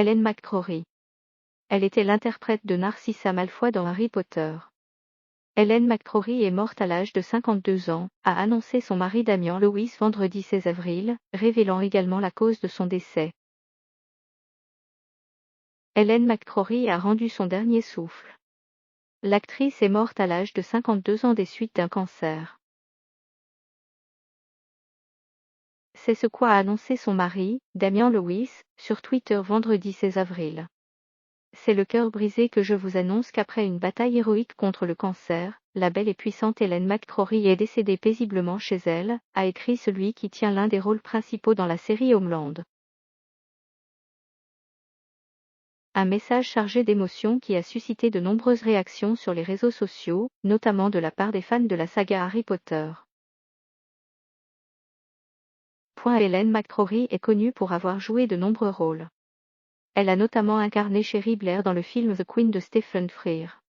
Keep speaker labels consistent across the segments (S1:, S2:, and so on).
S1: Ellen McCrory. Elle était l'interprète de Narcissa Malfoy dans Harry Potter. Ellen McCrory est morte à l'âge de 52 ans, a annoncé son mari Damian Lewis vendredi 16 avril, révélant également la cause de son décès. Ellen McCrory a rendu son dernier souffle. L'actrice est morte à l'âge de 52 ans des suites d'un cancer. C'est ce qu'a annoncé son mari, Damian Lewis, sur Twitter vendredi 16 avril. C'est le cœur brisé que je vous annonce qu'après une bataille héroïque contre le cancer, la belle et puissante Ellen McCrory est décédée paisiblement chez elle, a écrit celui qui tient l'un des rôles principaux dans la série Homeland. Un message chargé d'émotion qui a suscité de nombreuses réactions sur les réseaux sociaux, notamment de la part des fans de la saga Harry Potter. Ellen McCrory est connue pour avoir joué de nombreux rôles. Elle a notamment incarné Cherie Blair dans le film The Queen de Stephen Frears.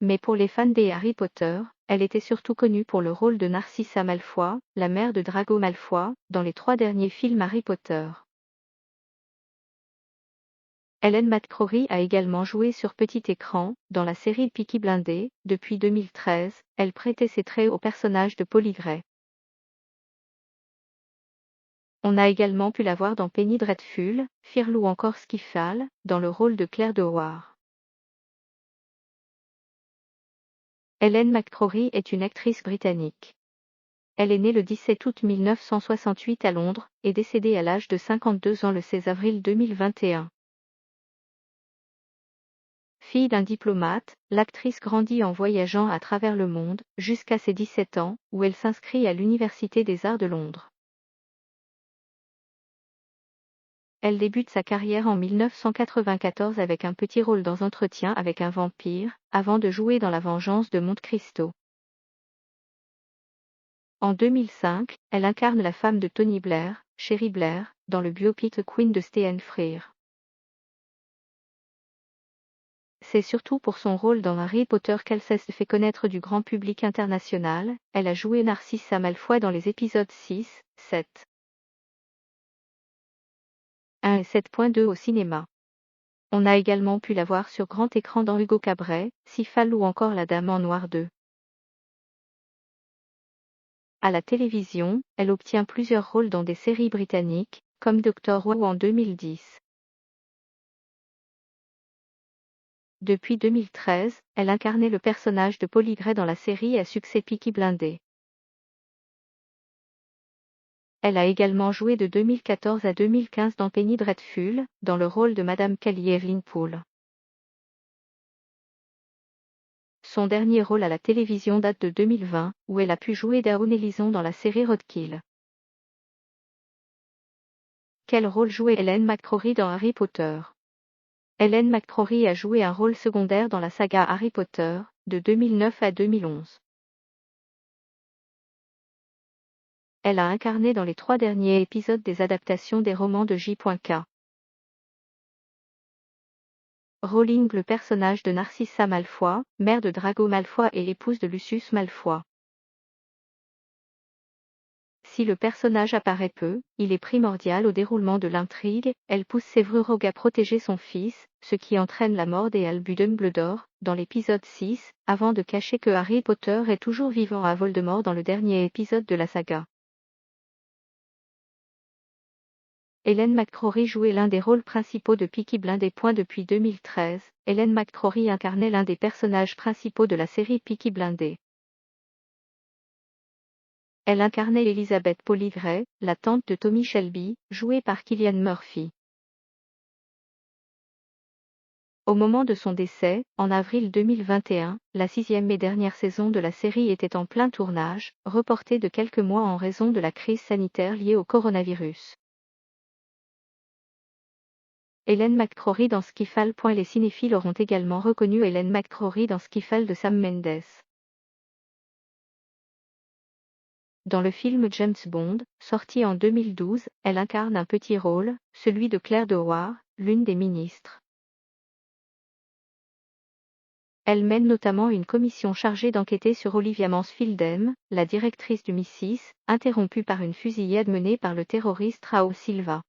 S1: Mais pour les fans des Harry Potter, elle était surtout connue pour le rôle de Narcissa Malfoy, la mère de Draco Malfoy, dans les 3 derniers films Harry Potter. Ellen McCrory a également joué sur petit écran, dans la série Peaky Blinders, depuis 2013, elle prêtait ses traits au personnage de Polly Gray. On a également pu la voir dans Penny Dreadful, Fearle ou encore Skyfall, dans le rôle de Claire de War. Ellen McCrory est une actrice britannique. Elle est née le 17 août 1968 à Londres, et décédée à l'âge de 52 ans le 16 avril 2021. Fille d'un diplomate, l'actrice grandit en voyageant à travers le monde, jusqu'à ses 17 ans, où elle s'inscrit à l'Université des Arts de Londres. Elle débute sa carrière en 1994 avec un petit rôle dans Entretien avec un vampire, avant de jouer dans La Vengeance de Monte Cristo. En 2005, elle incarne la femme de Tony Blair, Cherie Blair, dans le biopic The Queen de Stephen Frears. C'est surtout pour son rôle dans Harry Potter qu'elle s'est fait connaître du grand public international. Elle a joué Narcissa Malfoy dans les épisodes 6, 7, 1 et 7.2 au cinéma. On a également pu la voir sur grand écran dans Hugo Cabret, Skyfall ou encore La Dame en Noir 2. À la télévision, elle obtient plusieurs rôles dans des séries britanniques, comme Dr. Who en 2010. Depuis 2013, elle incarnait le personnage de Polly Gray dans la série à succès Peaky Blinders. Elle a également joué de 2014 à 2015 dans Penny Dreadful, dans le rôle de Madame Kelly Evelyn Poole. Son dernier rôle à la télévision date de 2020, où elle a pu jouer Dawn Ellison dans la série Roadkill. Quel rôle jouait Ellen McCrory dans Harry Potter? Ellen McCrory a joué un rôle secondaire dans la saga Harry Potter, de 2009 à 2011. Elle a incarné dans les 3 derniers épisodes des adaptations des romans de J.K. Rowling le personnage de Narcissa Malfoy, mère de Draco Malfoy et épouse de Lucius Malfoy. Si le personnage apparaît peu, il est primordial au déroulement de l'intrigue. Elle pousse Severus Rogue à protéger son fils, ce qui entraîne la mort d'Albus Dumbledore, dans l'épisode 6, avant de cacher que Harry Potter est toujours vivant à Voldemort dans le dernier épisode de la saga. Ellen McCrory jouait l'un des rôles principaux de Peaky Blinders. Depuis 2013, Ellen McCrory incarnait l'un des personnages principaux de la série Peaky Blinders. Elle incarnait Elizabeth Polly Gray, la tante de Tommy Shelby, jouée par Cillian Murphy. Au moment de son décès, en avril 2021, la 6e et dernière saison de la série était en plein tournage, reportée de quelques mois en raison de la crise sanitaire liée au coronavirus. Ellen McCrory dans Skyfall. Les cinéphiles auront également reconnu Ellen McCrory dans Skyfall de Sam Mendes. Dans le film James Bond, sorti en 2012, elle incarne un petit rôle, celui de Claire de War, l'une des ministres. Elle mène notamment une commission chargée d'enquêter sur Olivia Mansfield, la directrice du MI6, interrompue par une fusillade menée par le terroriste Raul Silva.